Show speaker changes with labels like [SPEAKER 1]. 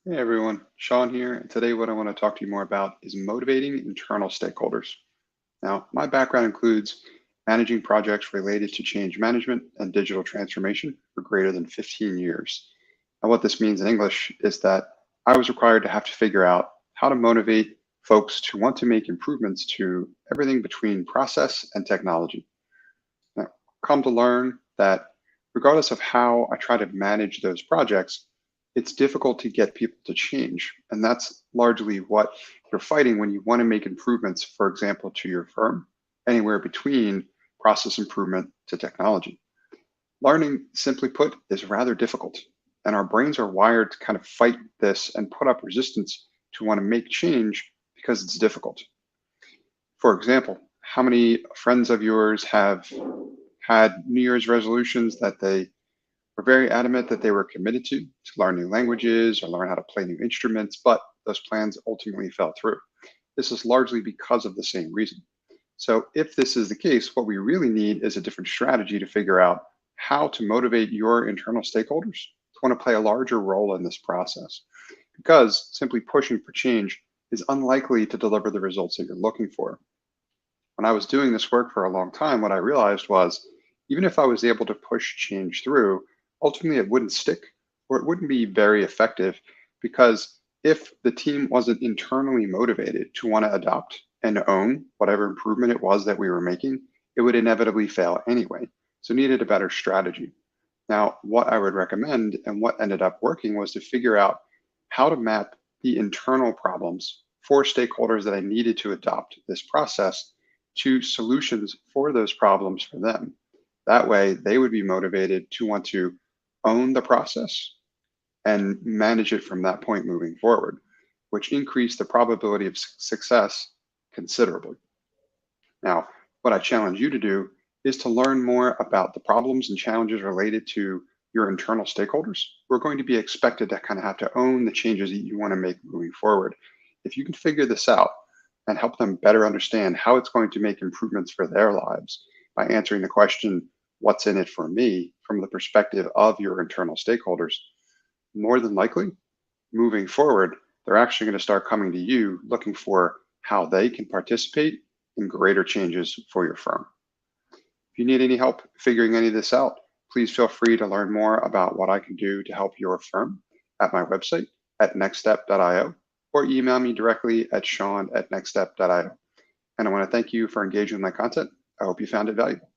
[SPEAKER 1] Hey everyone, Sean here, and today what I want to talk to you more about is motivating internal stakeholders. Now, my background includes managing projects related to change management and digital transformation for greater than 15 years. And what this means in English is that I was required to have to figure out how to motivate folks to want to make improvements to everything between process and technology. Now, come to learn that regardless of how I try to manage those projects, it's difficult to get people to change. And that's largely what you're fighting when you want to make improvements, for example, to your firm, anywhere between process improvement to technology. Learning, simply put, is rather difficult. And our brains are wired to kind of fight this and put up resistance to want to make change because it's difficult. For example, how many friends of yours have had New Year's resolutions that they were very adamant that they were committed to learn new languages or learn how to play new instruments, but those plans ultimately fell through? This is largely because of the same reason. So, if this is the case, what we really need is a different strategy to figure out how to motivate your internal stakeholders to want to play a larger role in this process. Because simply pushing for change is unlikely to deliver the results that you're looking for. When I was doing this work for a long time, what I realized was even if I was able to push change through, ultimately it wouldn't stick or it wouldn't be very effective because if the team wasn't internally motivated to want to adopt and own whatever improvement it was that we were making, it would inevitably fail anyway. So needed a better strategy. Now, what I would recommend and what ended up working was to figure out how to map the internal problems for stakeholders that I needed to adopt this process to solutions for those problems for them. That way, they would be motivated to want to own the process and manage it from that point moving forward, which increased the probability of success considerably. Now, what I challenge you to do is to learn more about the problems and challenges related to your internal stakeholders who are going to be expected to kind of have to own the changes that you want to make moving forward. If you can figure this out and help them better understand how it's going to make improvements for their lives by answering the question, what's in it for me, from the perspective of your internal stakeholders, more than likely, moving forward, they're actually going to start coming to you looking for how they can participate in greater changes for your firm. If you need any help figuring any of this out, please feel free to learn more about what I can do to help your firm at my website at nextstep.io or email me directly at sean@nextstep.io. And I want to thank you for engaging with my content. I hope you found it valuable.